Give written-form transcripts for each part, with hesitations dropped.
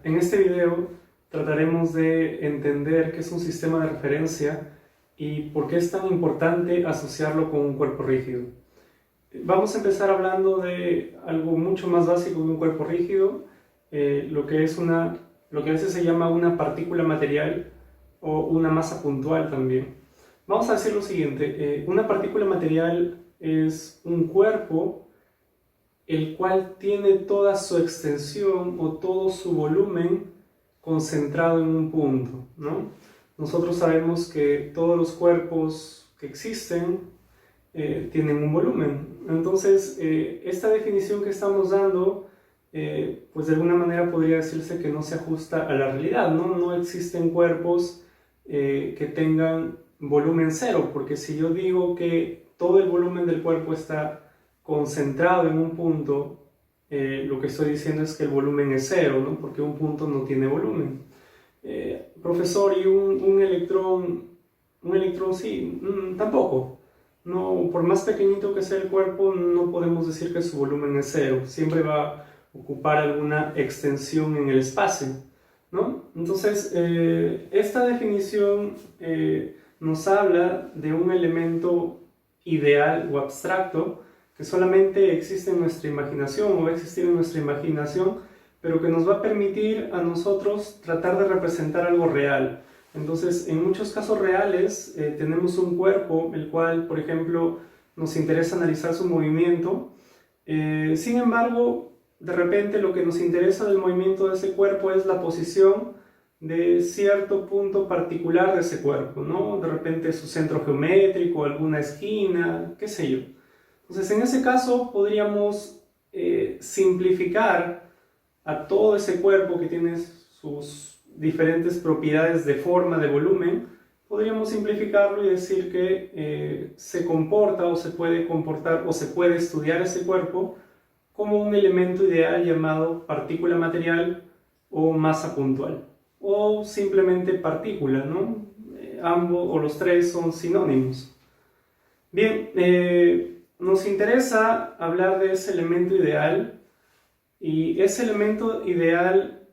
En este video trataremos de entender qué es un sistema de referencia y por qué es tan importante asociarlo con un cuerpo rígido. Vamos a empezar hablando de algo mucho más básico que un cuerpo rígido, lo que a veces se llama una partícula material o una masa puntual también. Vamos a decir lo siguiente, una partícula material es un cuerpo el cual tiene toda su extensión o todo su volumen concentrado en un punto, ¿no? Nosotros sabemos que todos los cuerpos que existen tienen un volumen. Entonces, esta definición que estamos dando, pues de alguna manera podría decirse que no se ajusta a la realidad, ¿no? No existen cuerpos que tengan volumen cero, porque si yo digo que todo el volumen del cuerpo está concentrado en un punto, lo que estoy diciendo es que el volumen es cero, ¿no? Porque un punto no tiene volumen. Profesor, ¿y un electrón? Un electrón sí, tampoco. No, por más pequeñito que sea el cuerpo, no podemos decir que su volumen es cero. Siempre va a ocupar alguna extensión en el espacio, ¿no? Entonces, esta definición nos habla de un elemento ideal o abstracto que solamente existe en nuestra imaginación o va a existir en nuestra imaginación, pero que nos va a permitir a nosotros tratar de representar algo real. Entonces, en muchos casos reales tenemos un cuerpo, el cual, por ejemplo, nos interesa analizar su movimiento. Sin embargo, de repente lo que nos interesa del movimiento de ese cuerpo es la posición de cierto punto particular de ese cuerpo, ¿no? De repente su centro geométrico, alguna esquina, qué sé yo. Entonces, en ese caso podríamos simplificar a todo ese cuerpo que tiene sus diferentes propiedades de forma, de volumen, podríamos simplificarlo y decir que se comporta o se puede comportar o se puede estudiar ese cuerpo como un elemento ideal llamado partícula material o masa puntual, o simplemente partícula, ¿no? Ambos o los tres son sinónimos. Bien, nos interesa hablar de ese elemento ideal, y ese elemento ideal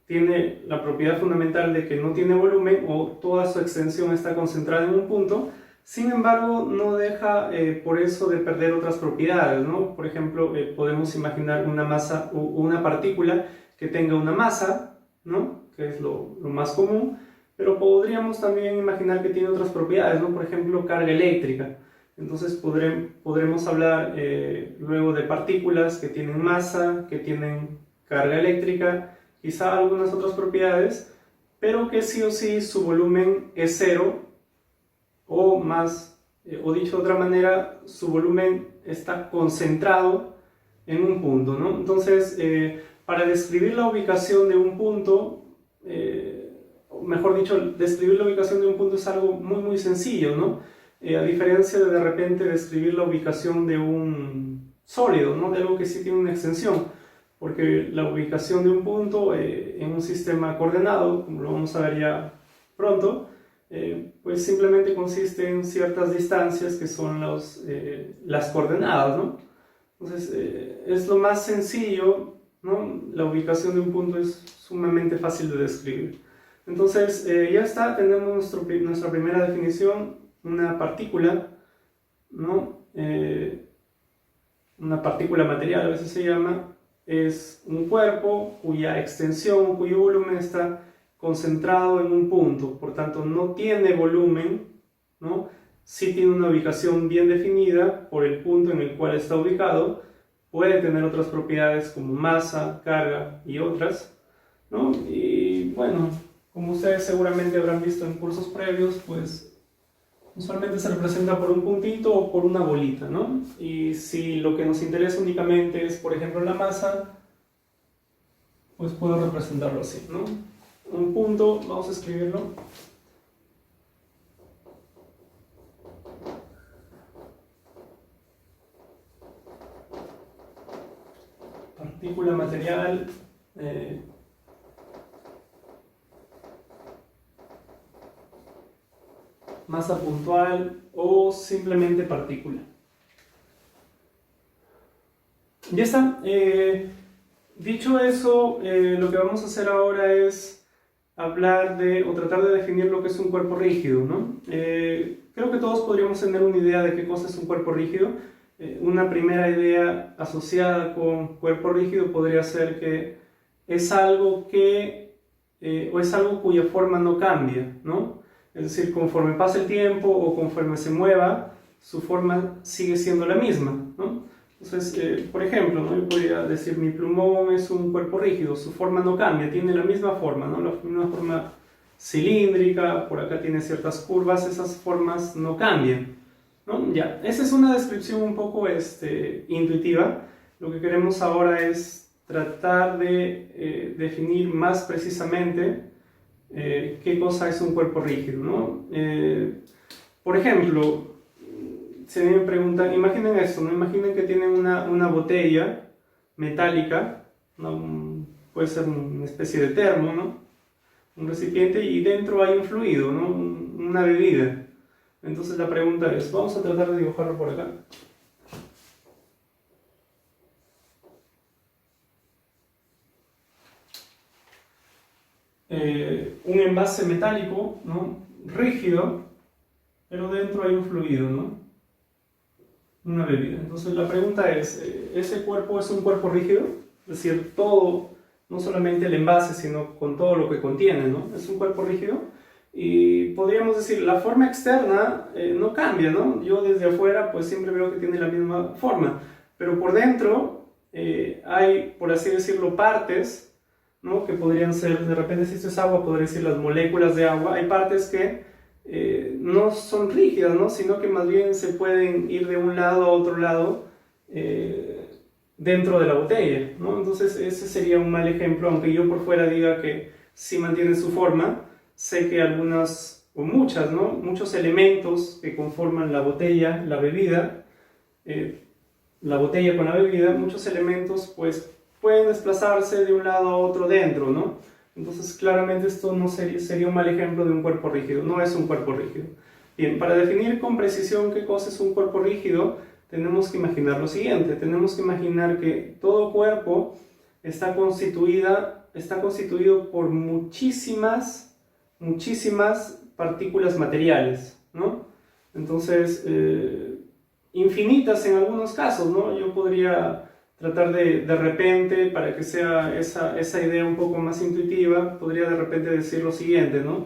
tiene la propiedad fundamental de que no tiene volumen o toda su extensión está concentrada en un punto. Sin embargo, no deja por eso de perder otras propiedades, ¿no? Por ejemplo, podemos imaginar una masa o una partícula que tenga una masa, ¿no? Que es lo más común, pero podríamos también imaginar que tiene otras propiedades, ¿no? Por ejemplo, carga eléctrica. Entonces podremos hablar luego de partículas que tienen masa, que tienen carga eléctrica, quizá algunas otras propiedades, pero que sí o sí su volumen es cero, o más, o dicho de otra manera, su volumen está concentrado en un punto, ¿no? Entonces, para describir la ubicación de un punto, mejor dicho, describir la ubicación de un punto es algo muy sencillo, ¿no? A diferencia de repente describir la ubicación de un sólido, ¿no? De algo que sí tiene una extensión, porque la ubicación de un punto en un sistema coordenado, como lo vamos a ver ya pronto, pues simplemente consiste en ciertas distancias que son las coordenadas, ¿no? Entonces, es lo más sencillo, ¿no? La ubicación de un punto es sumamente fácil de describir. Entonces, ya está, tenemos nuestra primera definición. Una partícula, ¿no? Una partícula material a veces se llama, es un cuerpo cuya extensión, cuyo volumen está concentrado en un punto, por tanto no tiene volumen, ¿no? Sí tiene una ubicación bien definida por el punto en el cual está ubicado, puede tener otras propiedades como masa, carga y otras, ¿no? Y bueno, como ustedes seguramente habrán visto en cursos previos, pues usualmente se representa por un puntito o por una bolita, ¿no? Y si lo que nos interesa únicamente es, por ejemplo, la masa, pues puedo representarlo así, ¿no? Un punto, vamos a escribirlo. Partícula material. Masa puntual o simplemente partícula. Ya está. Dicho eso, lo que vamos a hacer ahora es hablar de, o tratar de definir lo que es un cuerpo rígido, ¿no? Creo que todos podríamos tener una idea de qué cosa es un cuerpo rígido. Una primera idea asociada con cuerpo rígido podría ser que es algo o es algo cuya forma no cambia, ¿no? Es decir, conforme pasa el tiempo o conforme se mueva, su forma sigue siendo la misma, ¿no? Entonces, por ejemplo, ¿no? Yo podría decir mi plumón es un cuerpo rígido, su forma no cambia, tiene la misma forma, ¿no? La misma forma cilíndrica, por acá tiene ciertas curvas, esas formas no cambian, ¿no? Ya, esa es una descripción un poco intuitiva. Lo que queremos ahora es tratar de definir más precisamente qué cosa es un cuerpo rígido, ¿no? Por ejemplo, si me preguntan, imaginen esto, ¿no? Imaginen que tienen una botella metálica, ¿no? Puede ser una especie de termo, ¿no? Un recipiente, y dentro hay un fluido, ¿no? Una bebida. Entonces la pregunta es, vamos a tratar de dibujarlo por acá. Un envase metálico, ¿no? Rígido, pero dentro hay un fluido, ¿no? Una bebida. Entonces la pregunta es, ¿ese cuerpo es un cuerpo rígido? Es decir, todo, no solamente el envase, sino con todo lo que contiene, ¿no? Es un cuerpo rígido. Y podríamos decir, la forma externa no cambia, ¿no? Yo desde afuera pues siempre veo que tiene la misma forma, pero por dentro hay, por así decirlo, partes, ¿no? Que podrían ser, de repente si esto es agua, podría decir las moléculas de agua. Hay partes que no son rígidas, ¿no? Sino que más bien se pueden ir de un lado a otro lado dentro de la botella, ¿no? Entonces ese sería un mal ejemplo, aunque yo por fuera diga que sí mantiene su forma. Sé que algunas, o muchas, ¿no? Muchos elementos que conforman la botella, la bebida, la botella con la bebida, muchos elementos pues pueden desplazarse de un lado a otro dentro, ¿no? Entonces claramente esto no sería un mal ejemplo de un cuerpo rígido, no es un cuerpo rígido. Bien, para definir con precisión qué cosa es un cuerpo rígido, tenemos que imaginar lo siguiente, tenemos que imaginar que todo cuerpo está constituido por muchísimas partículas materiales, ¿no? Entonces, infinitas en algunos casos, ¿no? Yo podría tratar de repente, para que sea esa idea un poco más intuitiva, podría de repente decir lo siguiente, ¿no?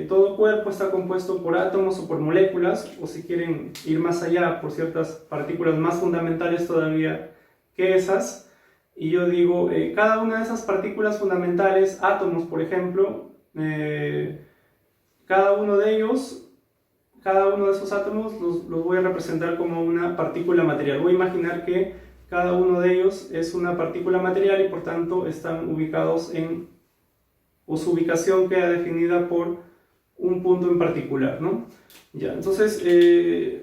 Todo cuerpo está compuesto por átomos o por moléculas, o si quieren ir más allá, por ciertas partículas más fundamentales todavía que esas. Y yo digo, cada una de esas partículas fundamentales, átomos por ejemplo, cada uno de esos átomos los voy a representar como una partícula material. Voy a imaginar que cada uno de ellos es una partícula material y por tanto están ubicados o su ubicación queda definida por un punto en particular, ¿no? Ya, entonces,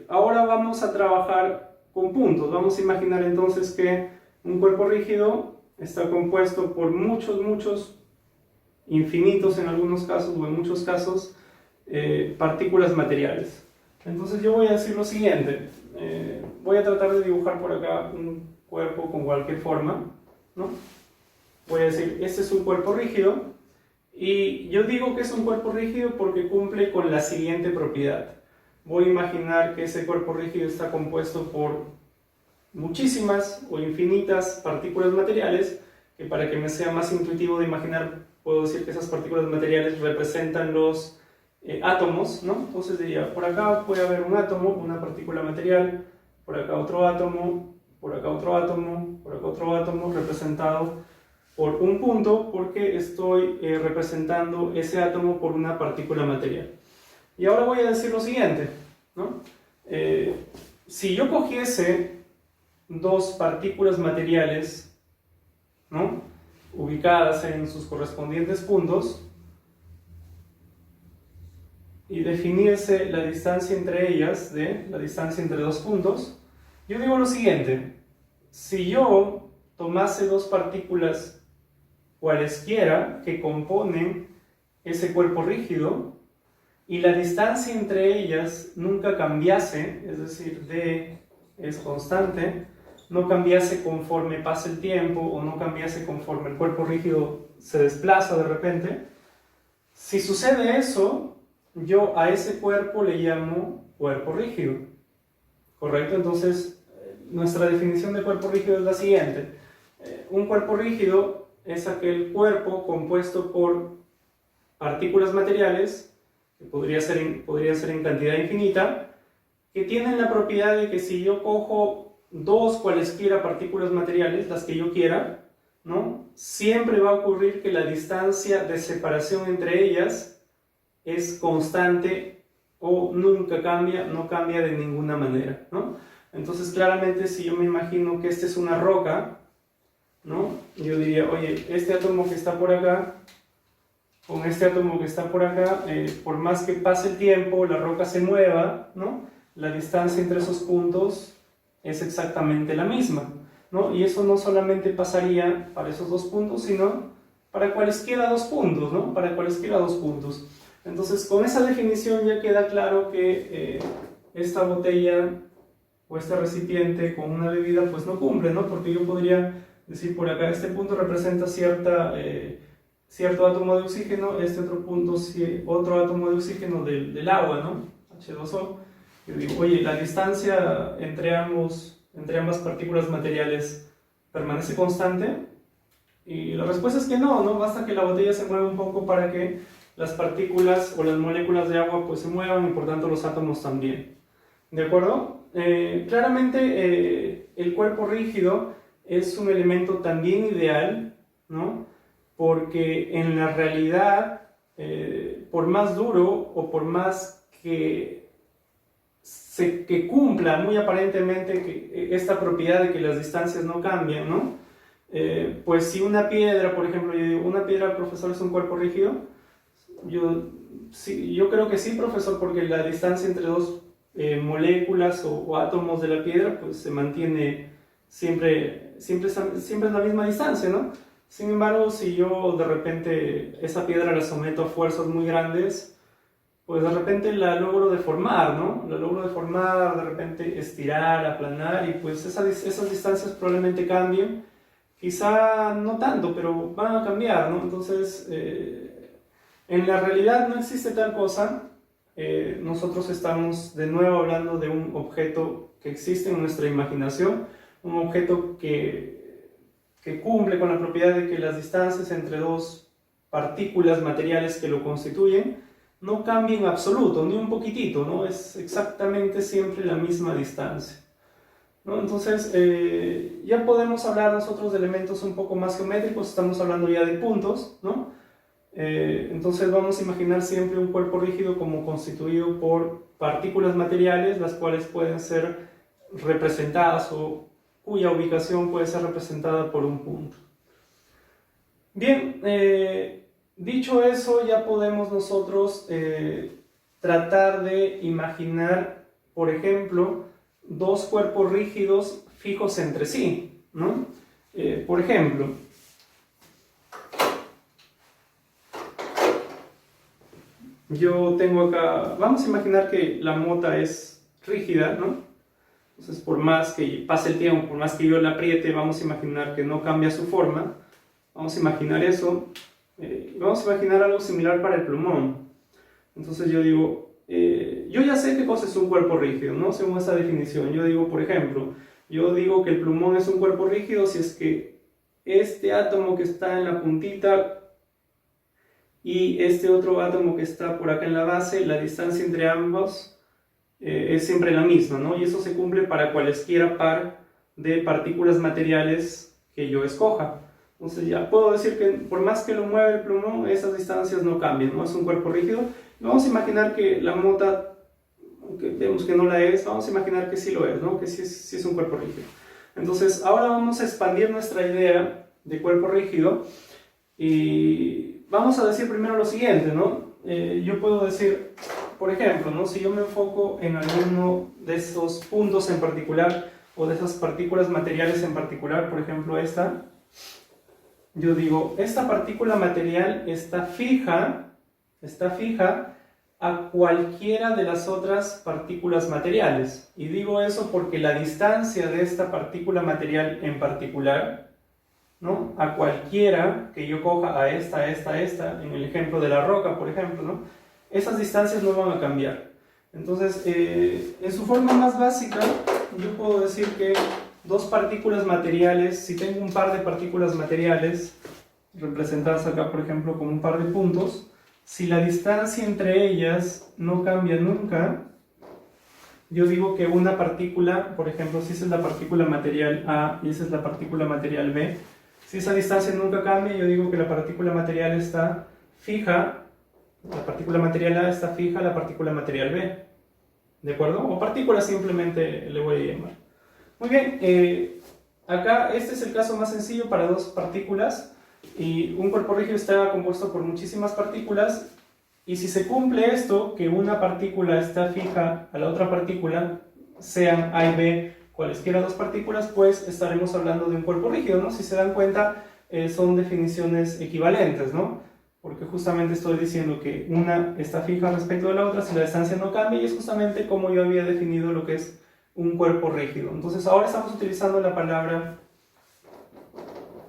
ahora vamos a trabajar con puntos. Vamos a imaginar entonces que un cuerpo rígido está compuesto por muchos, infinitos en algunos casos o en muchos casos, partículas materiales. Entonces yo voy a decir lo siguiente, voy a tratar de dibujar por acá un cuerpo con cualquier forma, ¿no? Voy a decir, este es un cuerpo rígido, y yo digo que es un cuerpo rígido porque cumple con la siguiente propiedad. Voy a imaginar que ese cuerpo rígido está compuesto por muchísimas o infinitas partículas materiales, que para que me sea más intuitivo de imaginar, puedo decir que esas partículas materiales representan los átomos, ¿no? Entonces diría, por acá puede haber un átomo, una partícula material, por acá otro átomo, por acá otro átomo, por acá otro átomo, representado por un punto, porque estoy representando ese átomo por una partícula material. Y ahora voy a decir lo siguiente, ¿no? Si yo cogiese dos partículas materiales, ¿no? Ubicadas en sus correspondientes puntos, y definiese la distancia entre ellas, la distancia entre dos puntos, yo digo lo siguiente: si yo tomase dos partículas cualesquiera que componen ese cuerpo rígido, y la distancia entre ellas nunca cambiase, es decir, D es constante, no cambiase conforme pasa el tiempo o no cambiase conforme el cuerpo rígido se desplaza de repente, si sucede eso, yo a ese cuerpo le llamo cuerpo rígido, ¿correcto? Entonces, nuestra definición de cuerpo rígido es la siguiente. Un cuerpo rígido es aquel cuerpo compuesto por partículas materiales, que podría ser en cantidad infinita, que tienen la propiedad de que si yo cojo dos cualesquiera partículas materiales, las que yo quiera, ¿no? Siempre va a ocurrir que la distancia de separación entre ellas es constante o nunca cambia, no cambia de ninguna manera, ¿no? Entonces, claramente, si yo me imagino que esta es una roca, ¿no? Yo diría, oye, este átomo que está por acá, con este átomo que está por acá, por más que pase el tiempo, la roca se mueva, ¿no? La distancia entre esos puntos es exactamente la misma, ¿no? Y eso no solamente pasaría para esos dos puntos, sino para cualesquiera dos puntos, ¿no? Para cualesquiera dos puntos. Entonces, con esa definición ya queda claro que esta botella o este recipiente con una bebida pues no cumple, ¿no? Porque yo podría decir por acá, este punto representa cierto átomo de oxígeno, este otro punto, otro átomo de oxígeno del agua, ¿no? H2O. Yo digo, oye, la distancia entre ambas partículas materiales permanece constante, y la respuesta es que no, ¿no? Basta que la botella se mueva un poco para que las partículas o las moléculas de agua pues se muevan y por tanto los átomos también. ¿De acuerdo? Claramente el cuerpo rígido es un elemento también ideal, ¿no? Porque en la realidad, por más duro o por más que cumpla muy aparentemente esta propiedad de que las distancias no cambian, ¿no? Pues si una piedra, por ejemplo, yo digo, ¿una piedra, profesor, es un cuerpo rígido? Yo creo que sí, profesor, porque la distancia entre dos moléculas o átomos de la piedra pues se mantiene siempre es la misma distancia, ¿no? Sin embargo, si yo de repente esa piedra la someto a fuerzas muy grandes, pues de repente la logro deformar, ¿no? La logro deformar, de repente estirar, aplanar, y pues esas distancias probablemente cambien. Quizá no tanto, pero van a cambiar, ¿no? Entonces, en la realidad no existe tal cosa. Nosotros estamos de nuevo hablando de un objeto que existe en nuestra imaginación, un objeto que cumple con la propiedad de que las distancias entre dos partículas materiales que lo constituyen no cambien en absoluto, ni un poquitito, ¿no? Es exactamente siempre la misma distancia, ¿no? Entonces, ya podemos hablar nosotros de elementos un poco más geométricos, estamos hablando ya de puntos, ¿no? Entonces vamos a imaginar siempre un cuerpo rígido como constituido por partículas materiales, las cuales pueden ser representadas o cuya ubicación puede ser representada por un punto. Bien, dicho eso, ya podemos nosotros tratar de imaginar, por ejemplo, dos cuerpos rígidos fijos entre sí, ¿no? Por ejemplo, yo tengo acá, vamos a imaginar que la mota es rígida, ¿no? Entonces, por más que pase el tiempo, por más que yo la apriete, vamos a imaginar que no cambia su forma. Vamos a imaginar eso. Vamos a imaginar algo similar para el plumón. Entonces yo digo, yo ya sé qué cosa es un cuerpo rígido, ¿no? Según esa definición. Yo digo, por ejemplo, yo digo que el plumón es un cuerpo rígido si es que este átomo que está en la puntita y este otro átomo que está por acá en la base, la distancia entre ambos es siempre la misma, ¿no? Y eso se cumple para cualesquiera par de partículas materiales que yo escoja. Entonces ya puedo decir que por más que lo mueva el plumón, esas distancias no cambian, ¿no? Es un cuerpo rígido. Vamos a imaginar que la mota, aunque vemos que no la es, vamos a imaginar que sí lo es, ¿no? Que sí es un cuerpo rígido. Entonces ahora vamos a expandir nuestra idea de cuerpo rígido y vamos a decir primero lo siguiente, ¿no? Yo puedo decir, por ejemplo, ¿no? Si yo me enfoco en alguno de esos puntos en particular o de esas partículas materiales en particular, por ejemplo esta, yo digo, esta partícula material está fija a cualquiera de las otras partículas materiales. Y digo eso porque la distancia de esta partícula material en particular, ¿no?, a cualquiera que yo coja, a esta, en el ejemplo de la roca, por ejemplo, ¿no?, esas distancias no van a cambiar. Entonces, en su forma más básica, yo puedo decir que dos partículas materiales, si tengo un par de partículas materiales, representadas acá, por ejemplo, con un par de puntos, si la distancia entre ellas no cambia nunca, yo digo que una partícula, por ejemplo, si esa es la partícula material A y esa es la partícula material B, si esa distancia nunca cambia, yo digo que la partícula material está fija, la partícula material A está fija a la partícula material B, ¿de acuerdo? O partícula simplemente le voy a llamar. Muy bien, acá este es el caso más sencillo para dos partículas, y un cuerpo rígido está compuesto por muchísimas partículas, y si se cumple esto, que una partícula está fija a la otra partícula, sean A y B cualesquiera dos partículas, pues estaremos hablando de un cuerpo rígido, ¿no? Si se dan cuenta, son definiciones equivalentes, ¿no? Porque justamente estoy diciendo que una está fija respecto de la otra si la distancia no cambia, y es justamente como yo había definido lo que es un cuerpo rígido. Entonces ahora estamos utilizando la palabra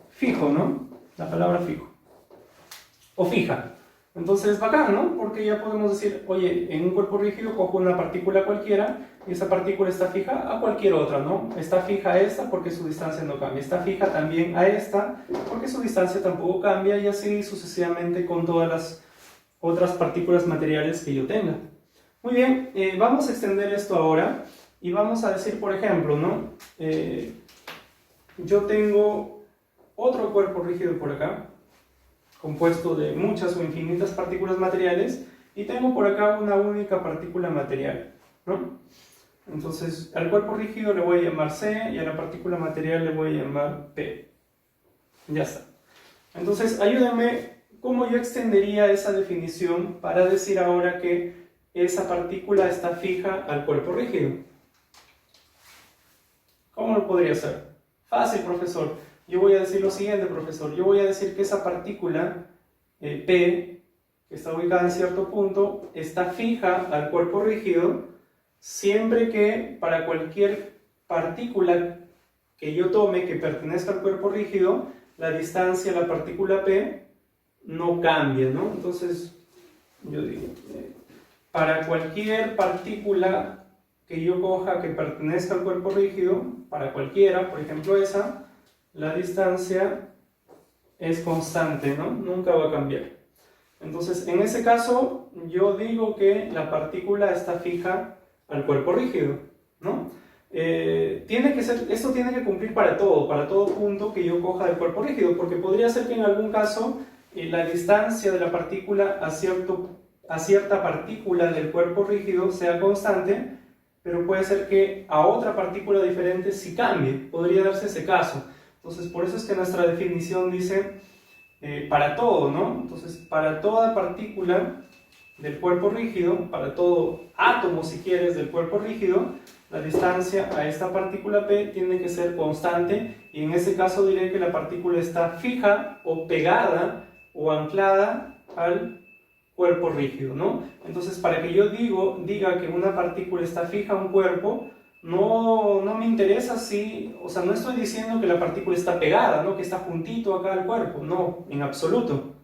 fijo, ¿no? La palabra fijo. O fija. Entonces, bacán, ¿no? Porque ya podemos decir, oye, en un cuerpo rígido cojo una partícula cualquiera y esa partícula está fija a cualquier otra, ¿no? Está fija a esta porque su distancia no cambia. Está fija también a esta porque su distancia tampoco cambia, y así sucesivamente con todas las otras partículas materiales que yo tenga. Muy bien, vamos a extender esto ahora y vamos a decir, por ejemplo, ¿no? Yo tengo otro cuerpo rígido por acá, compuesto de muchas o infinitas partículas materiales, y tengo por acá una única partícula material, ¿no? Entonces al cuerpo rígido le voy a llamar C y a la partícula material le voy a llamar P. Ya está. Entonces ayúdenme, ¿cómo yo extendería esa definición para decir ahora que esa partícula está fija al cuerpo rígido? ¿Cómo lo podría hacer? Fácil, profesor. Yo voy a decir lo siguiente, profesor. Yo voy a decir que esa partícula P, que está ubicada en cierto punto, está fija al cuerpo rígido siempre que para cualquier partícula que yo tome que pertenezca al cuerpo rígido, la distancia a la partícula P no cambie, ¿no? Entonces, yo digo, para cualquier partícula que yo coja que pertenezca al cuerpo rígido, para cualquiera, por ejemplo esa, la distancia es constante, ¿no? Nunca va a cambiar. Entonces, en ese caso, yo digo que la partícula está fija al cuerpo rígido, ¿no? Esto tiene que cumplir para todo punto que yo coja del cuerpo rígido, porque podría ser que en algún caso la distancia de la partícula a cierta partícula del cuerpo rígido sea constante, pero puede ser que a otra partícula diferente sí cambie, podría darse ese caso. Entonces, por eso es que nuestra definición dice para todo, ¿no? Entonces, para toda partícula del cuerpo rígido, para todo átomo, si quieres, del cuerpo rígido, la distancia a esta partícula P tiene que ser constante, y en ese caso diré que la partícula está fija o pegada o anclada al cuerpo rígido, ¿no? Entonces, para que yo diga que una partícula está fija a un cuerpo, no me interesa si, o sea, no estoy diciendo que la partícula está pegada, ¿no? Que está juntito acá al cuerpo, no, en absoluto.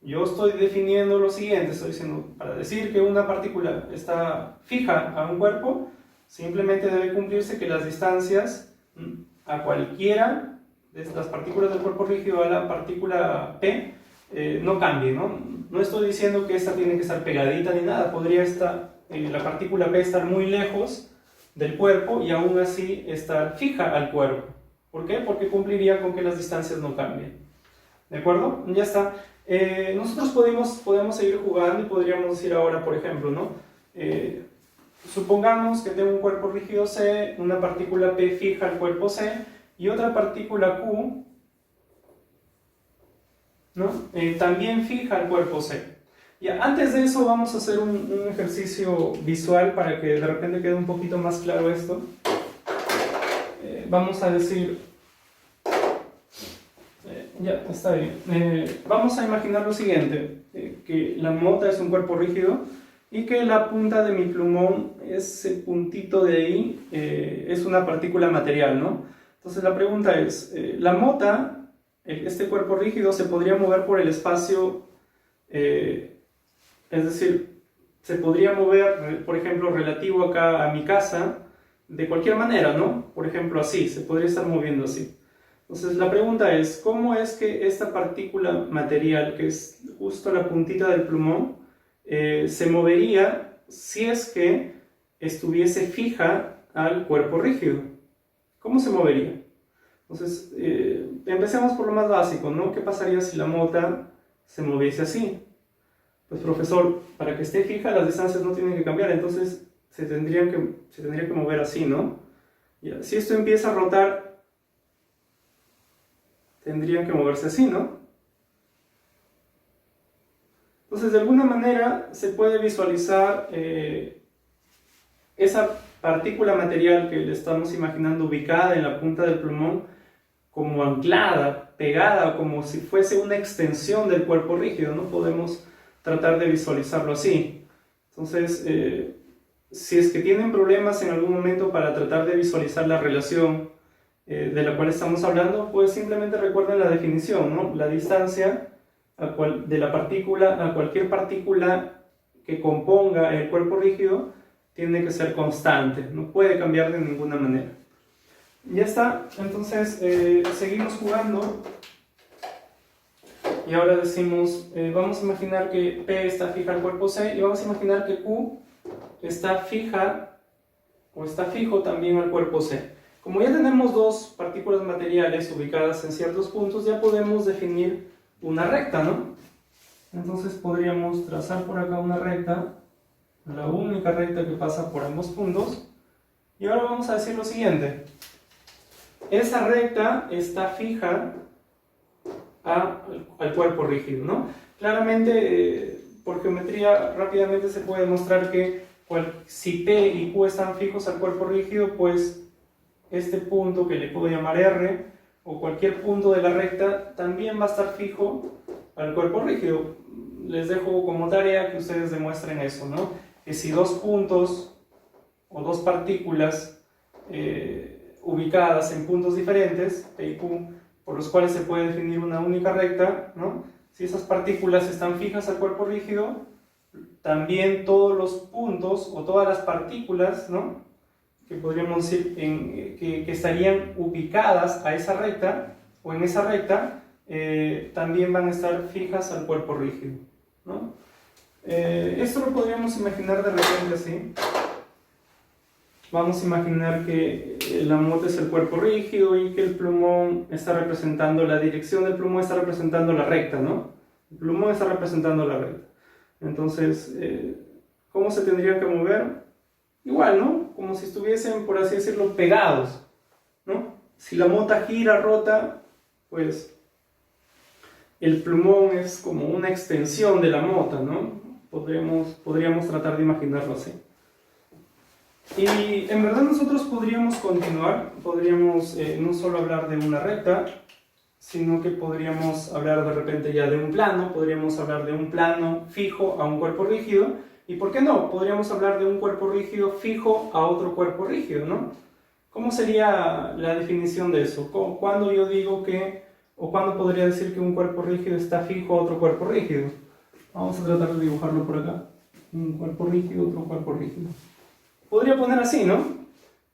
Yo estoy definiendo lo siguiente, estoy diciendo, para decir que una partícula está fija a un cuerpo, simplemente debe cumplirse que las distancias a cualquiera de las partículas del cuerpo rígido a la partícula P no cambie, ¿no? No estoy diciendo que esta tiene que estar pegadita ni nada, podría la partícula P estar muy lejos del cuerpo y aún así estar fija al cuerpo. ¿Por qué? Porque cumpliría con que las distancias no cambien. ¿De acuerdo? Ya está. Nosotros podemos seguir jugando y podríamos decir ahora, por ejemplo, ¿no? Supongamos que tengo un cuerpo rígido C, una partícula P fija al cuerpo C y otra partícula Q, ¿no? También fija al cuerpo C. Ya, antes de eso vamos a hacer un ejercicio visual para que de repente quede un poquito más claro esto. Vamos a decir... ya, está bien. Vamos a imaginar lo siguiente, que la mota es un cuerpo rígido y que la punta de mi plumón, ese puntito de ahí, es una partícula material, ¿no? Entonces la pregunta es, ¿la mota, este cuerpo rígido, se podría mover por el espacio, es decir, se podría mover, por ejemplo, relativo acá a mi casa, de cualquier manera, ¿no? Por ejemplo, así, se podría estar moviendo así. Entonces la pregunta es, ¿cómo es que esta partícula material, que es justo la puntita del plumón, se movería si es que estuviese fija al cuerpo rígido? ¿Cómo se movería? Entonces, empecemos por lo más básico, ¿no? ¿Qué pasaría si la mota se moviese así? Pues profesor, para que esté fija las distancias no tienen que cambiar, entonces se tendría que mover así, ¿no? Ya, si esto empieza a rotar, tendrían que moverse así, ¿no? Entonces, de alguna manera se puede visualizar esa partícula material que le estamos imaginando ubicada en la punta del plumón como anclada, pegada, como si fuese una extensión del cuerpo rígido, ¿no? Podemos tratar de visualizarlo así. Entonces, si es que tienen problemas en algún momento para tratar de visualizar la relación de la cual estamos hablando, pues simplemente recuerden la definición, ¿no? La distancia de la partícula a cualquier partícula que componga el cuerpo rígido tiene que ser constante, no puede cambiar de ninguna manera. Ya está, entonces seguimos jugando y ahora decimos, vamos a imaginar que P está fija al cuerpo C y vamos a imaginar que Q está fija o está fijo también al cuerpo C. Como ya tenemos dos partículas materiales ubicadas en ciertos puntos, ya podemos definir una recta, ¿no? Entonces podríamos trazar por acá una recta, la única recta que pasa por ambos puntos, y ahora vamos a decir lo siguiente. Esa recta está fija al cuerpo rígido, ¿no? Claramente, por geometría, rápidamente se puede demostrar que si P y Q están fijos al cuerpo rígido, pues este punto que le puedo llamar R, o cualquier punto de la recta, también va a estar fijo al cuerpo rígido. Les dejo como tarea que ustedes demuestren eso, ¿no? Que si dos puntos o dos partículas ubicadas en puntos diferentes, P y Q, por los cuales se puede definir una única recta, ¿no? Si esas partículas están fijas al cuerpo rígido, también todos los puntos o todas las partículas, ¿no? Que podríamos decir que estarían ubicadas a esa recta o en esa recta, también van a estar fijas al cuerpo rígido, ¿no? Esto lo podríamos imaginar de repente así. Vamos a imaginar que la mota es el cuerpo rígido y que el plumón está representando, la dirección del plumón está representando la recta, ¿no? El plumón está representando la recta. Entonces, ¿cómo se tendrían que mover? Igual, ¿no? Como si estuviesen, por así decirlo, pegados, ¿no? Si la mota gira, rota, pues el plumón es como una extensión de la mota, ¿no? Podríamos tratar de imaginarlo así. Y en verdad nosotros podríamos continuar, podríamos no solo hablar de una recta, sino que podríamos hablar de repente ya de un plano, podríamos hablar de un plano fijo a un cuerpo rígido, y ¿por qué no? Podríamos hablar de un cuerpo rígido fijo a otro cuerpo rígido, ¿no? ¿Cómo sería la definición de eso? ¿Cuándo yo digo que, o cuándo podría decir que un cuerpo rígido está fijo a otro cuerpo rígido? Vamos a tratar de dibujarlo por acá. Un cuerpo rígido, otro cuerpo rígido. Podría poner así, ¿no?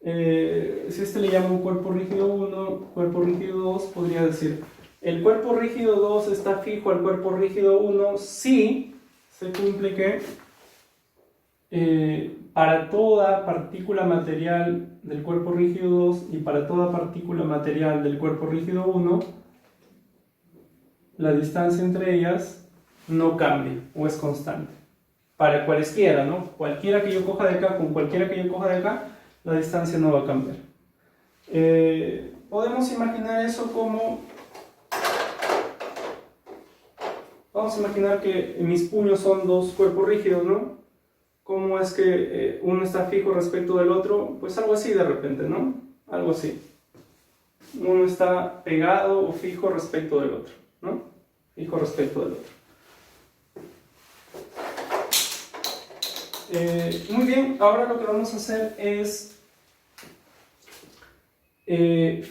Si este le llamo cuerpo rígido 1, cuerpo rígido 2, podría decir el cuerpo rígido 2 está fijo al cuerpo rígido 1 si se cumple que para toda partícula material del cuerpo rígido 2 y para toda partícula material del cuerpo rígido 1, la distancia entre ellas no cambia o es constante. Para cualesquiera, ¿no? Cualquiera que yo coja de acá con cualquiera que yo coja de acá, la distancia no va a cambiar. Podemos imaginar eso como... Vamos a imaginar que mis puños son dos cuerpos rígidos, ¿no? ¿Cómo es que uno está fijo respecto del otro? Pues algo así de repente, ¿no? Algo así. Uno está pegado o fijo respecto del otro, ¿no? Fijo respecto del otro. Muy bien, ahora lo que vamos a hacer es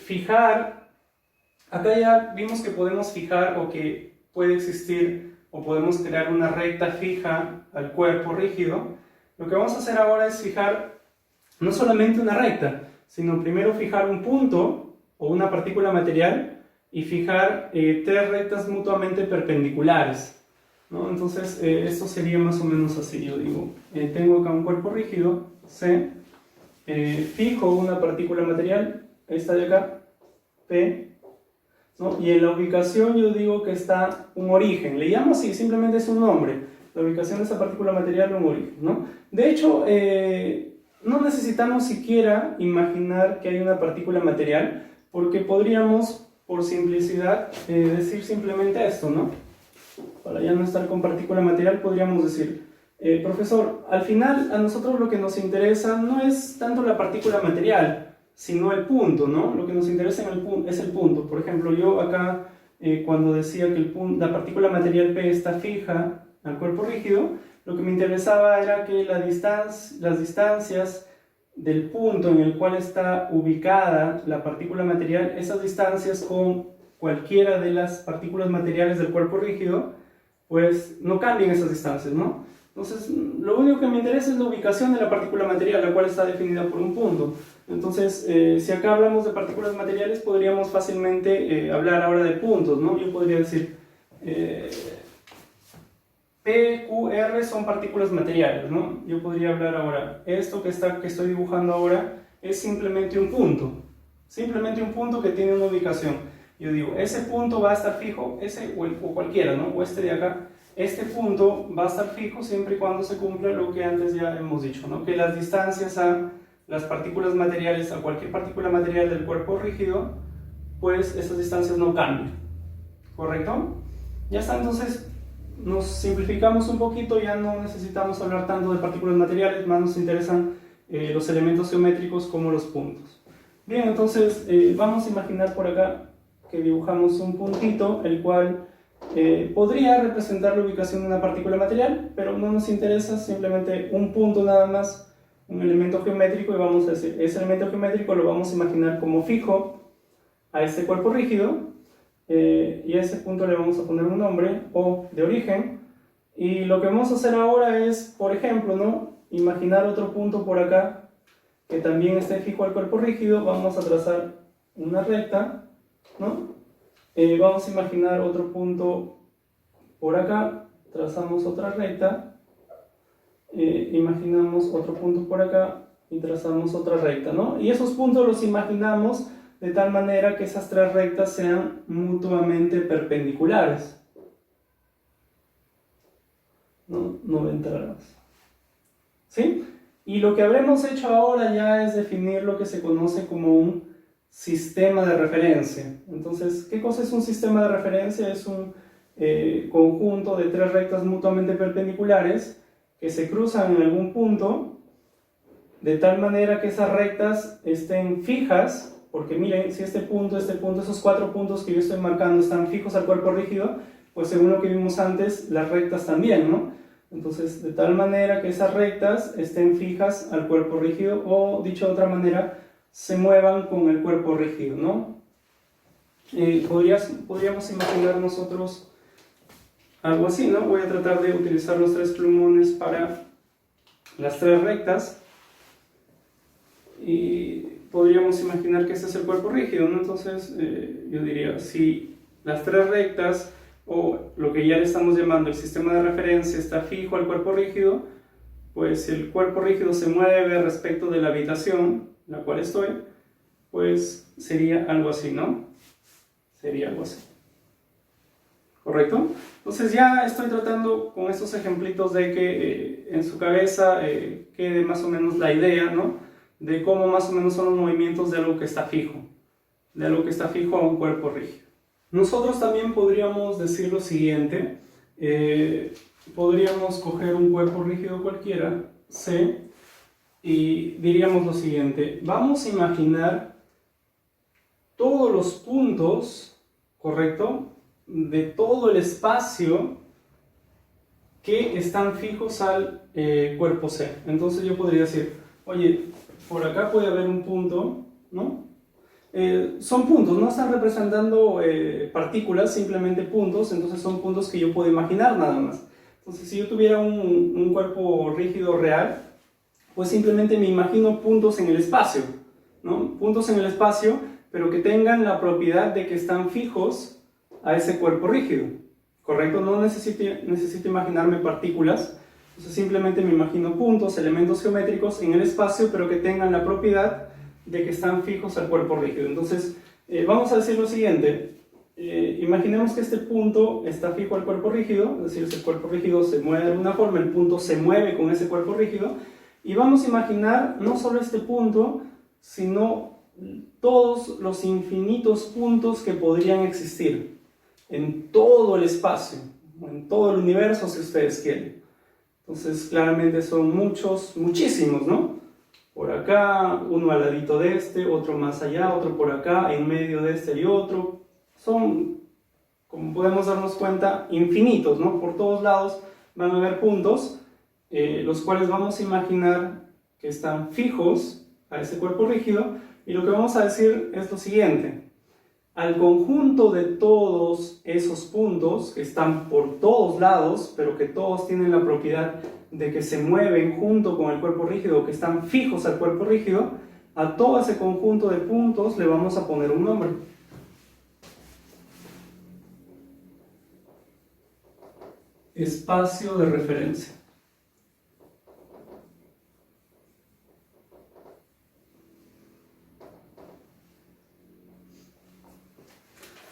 fijar, acá ya vimos que podemos fijar o que puede existir o podemos crear una recta fija al cuerpo rígido. Lo que vamos a hacer ahora es fijar no solamente una recta, sino primero fijar un punto o una partícula material y fijar tres rectas mutuamente perpendiculares, ¿no? Entonces esto sería más o menos así. Yo digo, tengo acá un cuerpo rígido, C, fijo una partícula material, esta de acá, P, ¿no? Y en la ubicación yo digo que está un origen, le llamo así, simplemente es un nombre, la ubicación de esa partícula material, un origen, ¿no? De hecho, no necesitamos siquiera imaginar que hay una partícula material, porque podríamos, por simplicidad, decir simplemente esto, ¿no? Para ya no estar con partícula material, podríamos decir, profesor, al final a nosotros lo que nos interesa no es tanto la partícula material, sino el punto, ¿no? Lo que nos interesa es el punto. Por ejemplo, yo acá, cuando decía que la partícula material P está fija al cuerpo rígido, lo que me interesaba era que las distancias del punto en el cual está ubicada la partícula material, esas distancias con cualquiera de las partículas materiales del cuerpo rígido, pues no cambien esas distancias, ¿no? Entonces, lo único que me interesa es la ubicación de la partícula material, la cual está definida por un punto. Entonces, si acá hablamos de partículas materiales, podríamos fácilmente hablar ahora de puntos, ¿no? Yo podría decir, P, Q, R son partículas materiales, ¿no? Yo podría hablar ahora, esto que estoy dibujando ahora es simplemente un punto que tiene una ubicación. Yo digo, ese punto va a estar fijo, ese o cualquiera, ¿no? O este de acá. Este punto va a estar fijo siempre y cuando se cumpla lo que antes ya hemos dicho, ¿no? Que las distancias a las partículas materiales, a cualquier partícula material del cuerpo rígido, pues esas distancias no cambian, ¿correcto? Ya está, entonces nos simplificamos un poquito, ya no necesitamos hablar tanto de partículas materiales, más nos interesan los elementos geométricos como los puntos. Bien, entonces vamos a imaginar por acá que dibujamos un puntito, el cual podría representar la ubicación de una partícula material, pero no nos interesa, simplemente un punto nada más, un elemento geométrico, y vamos a decir, ese elemento geométrico lo vamos a imaginar como fijo a este cuerpo rígido, y a ese punto le vamos a poner un nombre, O de origen, y lo que vamos a hacer ahora es, por ejemplo, ¿no? Imaginar otro punto por acá, que también esté fijo al cuerpo rígido. Vamos a trazar una recta, ¿no? Vamos a imaginar otro punto por acá, trazamos otra recta, imaginamos otro punto por acá y trazamos otra recta, ¿no? Y esos puntos los imaginamos de tal manera que esas tres rectas sean mutuamente perpendiculares. 90 grados. ¿Sí? Y lo que habremos hecho ahora ya es definir lo que se conoce como un sistema de referencia. Entonces, ¿qué cosa es un sistema de referencia? Es un conjunto de tres rectas mutuamente perpendiculares que se cruzan en algún punto, de tal manera que esas rectas estén fijas, porque miren, si este punto, esos cuatro puntos que yo estoy marcando están fijos al cuerpo rígido, pues según lo que vimos antes, las rectas también, ¿no? Entonces, de tal manera que esas rectas estén fijas al cuerpo rígido, o dicho de otra manera, se muevan con el cuerpo rígido, ¿no? Podríamos imaginar nosotros algo así, ¿no? Voy a tratar de utilizar los tres plumones para las tres rectas, y podríamos imaginar que este es el cuerpo rígido, ¿no? Entonces, yo diría, si las tres rectas, o lo que ya le estamos llamando el sistema de referencia, está fijo al cuerpo rígido, pues si el cuerpo rígido se mueve respecto de la habitación en la cual estoy, pues sería algo así, ¿no? Sería algo así. ¿Correcto? Entonces ya estoy tratando con estos ejemplitos de que en su cabeza quede más o menos la idea, ¿no? De cómo más o menos son los movimientos de algo que está fijo, a un cuerpo rígido. Nosotros también podríamos decir lo siguiente, podríamos coger un cuerpo rígido cualquiera, C, y diríamos lo siguiente: vamos a imaginar todos los puntos, ¿correcto?, de todo el espacio que están fijos al cuerpo C. Entonces yo podría decir, oye, por acá puede haber un punto, ¿no? Son puntos, no están representando partículas, simplemente puntos, entonces son puntos que yo puedo imaginar nada más. Entonces si yo tuviera un cuerpo rígido real, pues simplemente me imagino puntos en el espacio, ¿no? Puntos en el espacio, pero que tengan la propiedad de que están fijos a ese cuerpo rígido, ¿correcto? No necesito imaginarme partículas, entonces simplemente me imagino puntos, elementos geométricos en el espacio, pero que tengan la propiedad de que están fijos al cuerpo rígido. Entonces, vamos a decir lo siguiente. Imaginemos que este punto está fijo al cuerpo rígido, es decir, si el cuerpo rígido se mueve de alguna forma, el punto se mueve con ese cuerpo rígido, y vamos a imaginar no solo este punto, sino todos los infinitos puntos que podrían existir en todo el espacio, en todo el universo si ustedes quieren. Entonces claramente son muchos, muchísimos, ¿no? Por acá, uno al ladito de este, otro más allá, otro por acá, en medio de este y otro. Son, como podemos darnos cuenta, infinitos, ¿no? Por todos lados van a haber puntos, los cuales vamos a imaginar que están fijos a ese cuerpo rígido, y lo que vamos a decir es lo siguiente. Al conjunto de todos esos puntos que están por todos lados, pero que todos tienen la propiedad de que se mueven junto con el cuerpo rígido, que están fijos al cuerpo rígido, a todo ese conjunto de puntos le vamos a poner un nombre. Espacio de referencia.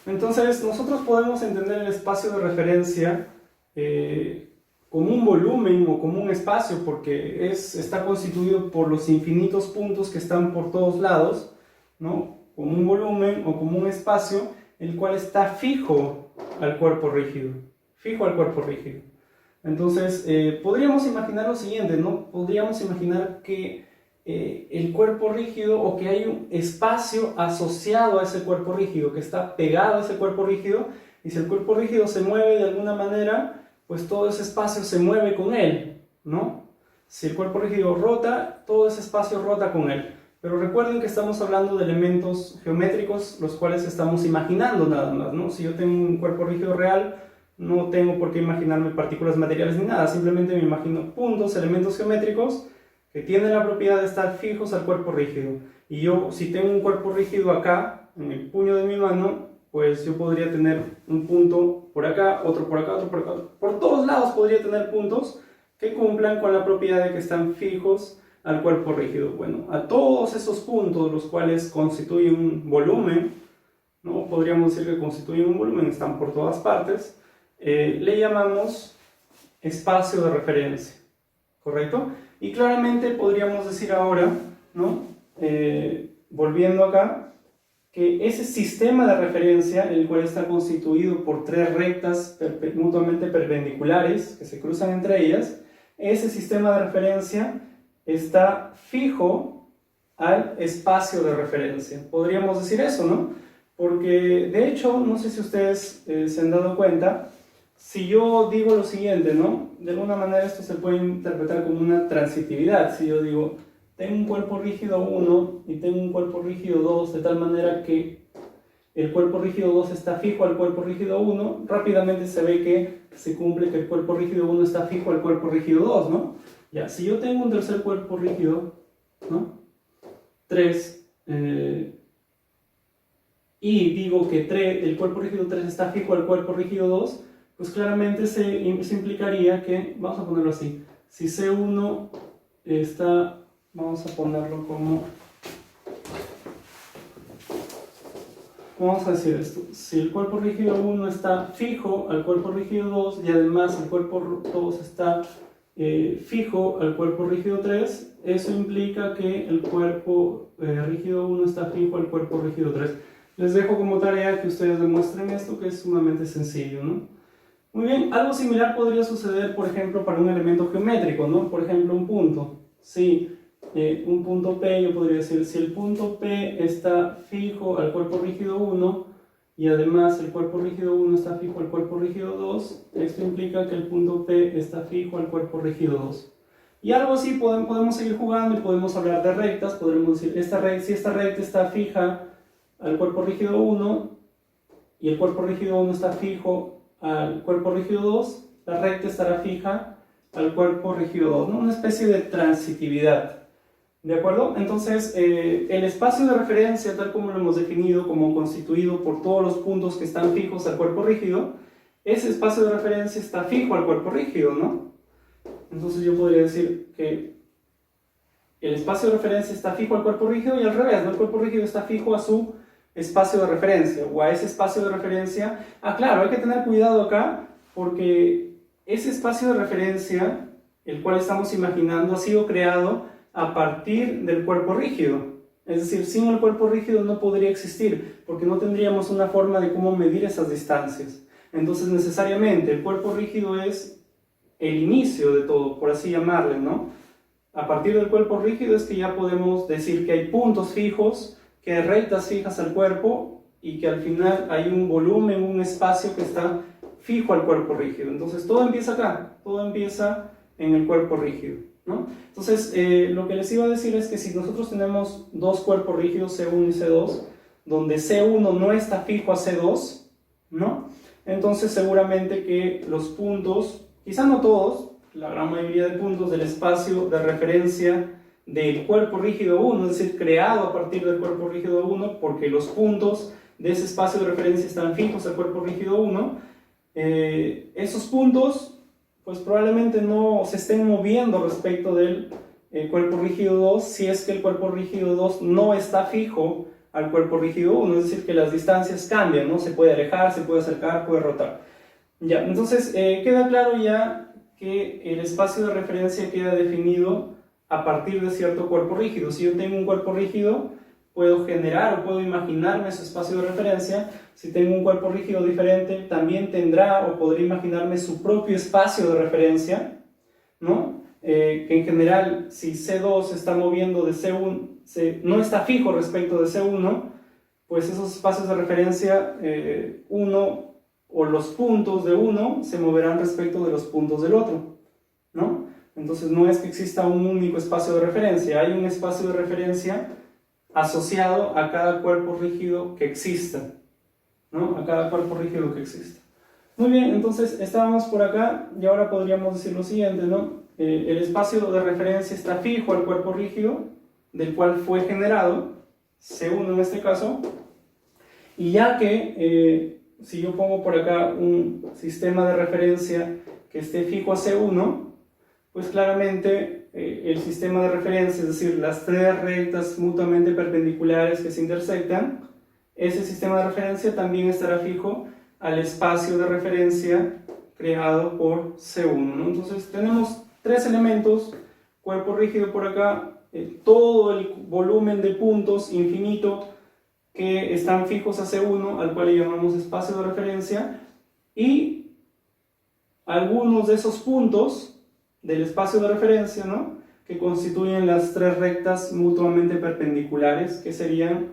Entonces, nosotros podemos entender el espacio de referencia como un volumen o como un espacio, porque está constituido por los infinitos puntos que están por todos lados, ¿no? Como un volumen o como un espacio, el cual está fijo al cuerpo rígido. Fijo al cuerpo rígido. Entonces, podríamos imaginar lo siguiente, ¿no? Podríamos imaginar que el cuerpo rígido, o que hay un espacio asociado a ese cuerpo rígido, que está pegado a ese cuerpo rígido, y si el cuerpo rígido se mueve de alguna manera, pues todo ese espacio se mueve con él, ¿no? Si el cuerpo rígido rota, todo ese espacio rota con él. Pero recuerden que estamos hablando de elementos geométricos, los cuales estamos imaginando nada más, ¿no? Si yo tengo un cuerpo rígido real, no tengo por qué imaginarme partículas materiales ni nada, simplemente me imagino puntos, elementos geométricos, que tienen la propiedad de estar fijos al cuerpo rígido. Y yo, si tengo un cuerpo rígido acá, en el puño de mi mano, pues yo podría tener un punto por acá, otro por acá, otro por acá. Por todos lados podría tener puntos que cumplan con la propiedad de que están fijos al cuerpo rígido. Bueno, a todos esos puntos, los cuales constituyen un volumen, ¿no? Podríamos decir que constituyen un volumen, están por todas partes, le llamamos espacio de referencia, ¿correcto? Y claramente podríamos decir ahora, ¿no? Volviendo acá, que ese sistema de referencia, el cual está constituido por tres rectas mutuamente perpendiculares que se cruzan entre ellas, ese sistema de referencia está fijo al espacio de referencia. Podríamos decir eso, ¿no? Porque de hecho, no sé si ustedes se han dado cuenta, si yo digo lo siguiente, ¿no? De alguna manera esto se puede interpretar como una transitividad. Si yo digo, tengo un cuerpo rígido 1 y tengo un cuerpo rígido 2, de tal manera que el cuerpo rígido 2 está fijo al cuerpo rígido 1, rápidamente se ve que se cumple que el cuerpo rígido 1 está fijo al cuerpo rígido 2, ¿no? Ya, si yo tengo un tercer cuerpo rígido, ¿no? 3, y digo que el cuerpo rígido 3 está fijo al cuerpo rígido 2, pues claramente se implicaría que, vamos a ponerlo así, si C1 está, vamos a ponerlo como, vamos a decir esto, si el cuerpo rígido 1 está fijo al cuerpo rígido 2 y además el cuerpo 2 está fijo al cuerpo rígido 3, eso implica que el cuerpo rígido 1 está fijo al cuerpo rígido 3. Les dejo como tarea que ustedes demuestren esto, que es sumamente sencillo, ¿no? Muy bien, algo similar podría suceder, por ejemplo, para un elemento geométrico, ¿no? Por ejemplo, un punto. Si un punto P, yo podría decir, si el punto P está fijo al cuerpo rígido 1 y además el cuerpo rígido 1 está fijo al cuerpo rígido 2, esto implica que el punto P está fijo al cuerpo rígido 2. Y algo así podemos seguir jugando y podemos hablar de rectas, podemos decir, si esta recta está fija al cuerpo rígido 1 y el cuerpo rígido 1 está fijo al cuerpo rígido 2, la recta estará fija al cuerpo rígido 2, ¿no? Una especie de transitividad. ¿De acuerdo? Entonces, el espacio de referencia, tal como lo hemos definido, como constituido por todos los puntos que están fijos al cuerpo rígido, ese espacio de referencia está fijo al cuerpo rígido, ¿no? Entonces yo podría decir que el espacio de referencia está fijo al cuerpo rígido y al revés, ¿no? El cuerpo rígido está fijo a su espacio de referencia o a ese espacio de referencia. Ah, claro, hay que tener cuidado acá porque ese espacio de referencia, el cual estamos imaginando, ha sido creado a partir del cuerpo rígido. Es decir, sin el cuerpo rígido no podría existir, porque no tendríamos una forma de cómo medir esas distancias. Entonces, necesariamente, el cuerpo rígido es el inicio de todo, por así llamarle, ¿no? A partir del cuerpo rígido es que ya podemos decir que hay puntos fijos, que hay rectas fijas al cuerpo, y que al final hay un volumen, un espacio que está fijo al cuerpo rígido. Entonces, todo empieza acá, todo empieza en el cuerpo rígido, ¿no? Entonces, lo que les iba a decir es que si nosotros tenemos dos cuerpos rígidos, C1 y C2, donde C1 no está fijo a C2, ¿no? Entonces, seguramente que los puntos, quizá no todos, la gran mayoría de puntos del espacio de referencia del cuerpo rígido 1, es decir, creado a partir del cuerpo rígido 1, porque los puntos de ese espacio de referencia están fijos al cuerpo rígido 1, esos puntos pues probablemente no se estén moviendo respecto del cuerpo rígido 2 si es que el cuerpo rígido 2 no está fijo al cuerpo rígido 1, es decir, que las distancias cambian, ¿no? Se puede alejar, se puede acercar, puede rotar. Ya, entonces queda claro ya que el espacio de referencia queda definido a partir de cierto cuerpo rígido. Si yo tengo un cuerpo rígido, puedo generar o puedo imaginarme su espacio de referencia. Si tengo un cuerpo rígido diferente, también tendrá o podré imaginarme su propio espacio de referencia, ¿no? Que en general, si C2 se está moviendo de C1, no está fijo respecto de C1, pues esos espacios de referencia, uno o los puntos de uno se moverán respecto de los puntos del otro, ¿no? Entonces no es que exista un único espacio de referencia, hay un espacio de referencia asociado a cada cuerpo rígido que exista, ¿no? A cada cuerpo rígido que exista. Muy bien, entonces estábamos por acá y ahora podríamos decir lo siguiente, ¿no? El espacio de referencia está fijo al cuerpo rígido del cual fue generado, C1 en este caso, y ya que si yo pongo por acá un sistema de referencia que esté fijo a C1, pues claramente el sistema de referencia, es decir, las tres rectas mutuamente perpendiculares que se intersectan, ese sistema de referencia también estará fijo al espacio de referencia creado por C1, ¿no? Entonces tenemos tres elementos, cuerpo rígido por acá, todo el volumen de puntos infinito que están fijos a C1, al cual le llamamos espacio de referencia, y algunos de esos puntos del espacio de referencia, ¿no? Que constituyen las tres rectas mutuamente perpendiculares, que serían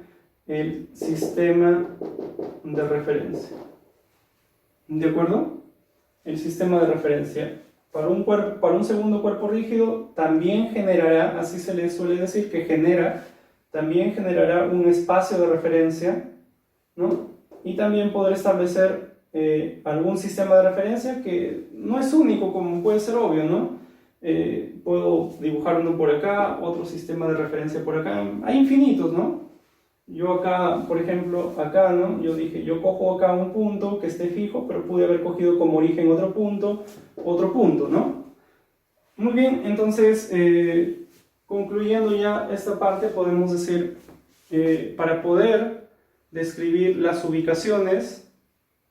el sistema de referencia. ¿De acuerdo? El sistema de referencia. Para un segundo cuerpo rígido también generará, así se le suele decir que genera, también generará un espacio de referencia, ¿no? Y también podrá establecer algún sistema de referencia que no es único, como puede ser obvio, ¿no? Puedo dibujar uno por acá, otro sistema de referencia por acá, hay infinitos, ¿no? Yo acá, por ejemplo, acá, ¿no? Yo dije, yo cojo acá un punto que esté fijo, pero pude haber cogido como origen otro punto, ¿no? Muy bien, entonces, concluyendo ya esta parte, podemos decir, para poder describir las ubicaciones,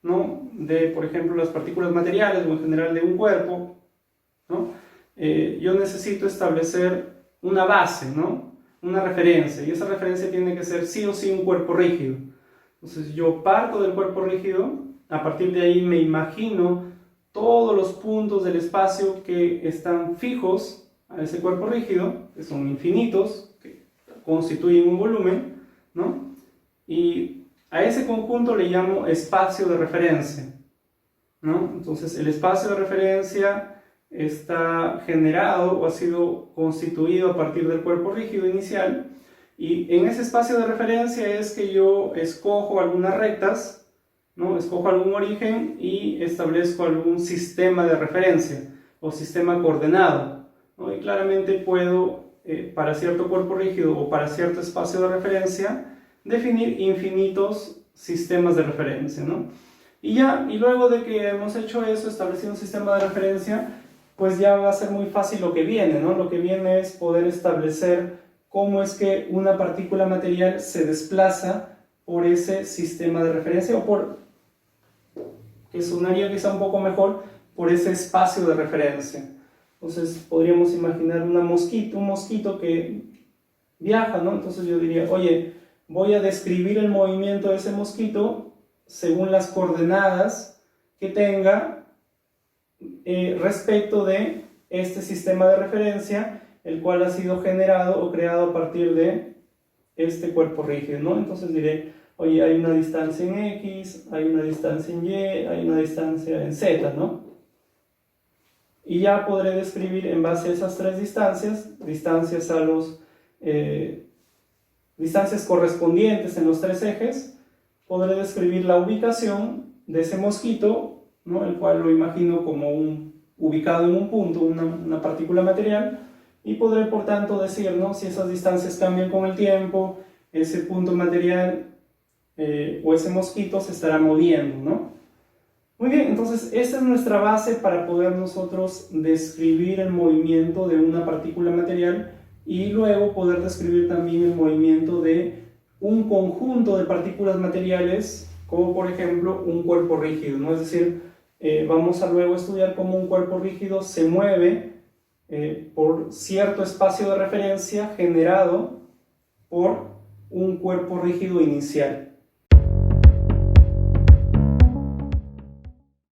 ¿no? De, por ejemplo, las partículas materiales o en general de un cuerpo, ¿no? Yo necesito establecer una base, ¿no? Una referencia, y esa referencia tiene que ser sí o sí un cuerpo rígido. Entonces yo parto del cuerpo rígido, a partir de ahí me imagino todos los puntos del espacio que están fijos a ese cuerpo rígido, que son infinitos, que constituyen un volumen, ¿no? Y A ese conjunto le llamo espacio de referencia, ¿no? Entonces el espacio de referencia está generado o ha sido constituido a partir del cuerpo rígido inicial, y en ese espacio de referencia es que yo escojo algunas rectas, ¿no? Escojo algún origen y establezco algún sistema de referencia o sistema coordenado, ¿no? Y claramente puedo, para cierto cuerpo rígido o para cierto espacio de referencia, definir infinitos sistemas de referencia, ¿no? Y luego de que hemos hecho eso, establecido un sistema de referencia, pues ya va a ser muy fácil lo que viene, ¿no? Lo que viene es poder establecer cómo es que una partícula material se desplaza por ese sistema de referencia, o por, que sonaría quizá un poco mejor, por ese espacio de referencia. Entonces podríamos imaginar un mosquito que viaja, ¿no? Entonces yo diría, oye, voy a describir el movimiento de ese mosquito según las coordenadas que tenga respecto de este sistema de referencia, el cual ha sido generado o creado a partir de este cuerpo rígido, ¿no? Entonces diré, oye, hay una distancia en X, hay una distancia en Y, hay una distancia en Z, ¿no? Y ya podré describir en base a esas tres distancias a los distancias correspondientes en los tres ejes, podré describir la ubicación de ese mosquito, ¿no? El cual lo imagino como ubicado en un punto, una partícula material, y podré por tanto decir, ¿no? Si esas distancias cambian con el tiempo, ese punto material o ese mosquito se estará moviendo, ¿no? Muy bien, entonces esta es nuestra base para poder nosotros describir el movimiento de una partícula material y luego poder describir también el movimiento de un conjunto de partículas materiales, como por ejemplo un cuerpo rígido, ¿no? Es decir, vamos a luego estudiar cómo un cuerpo rígido se mueve por cierto espacio de referencia generado por un cuerpo rígido inicial.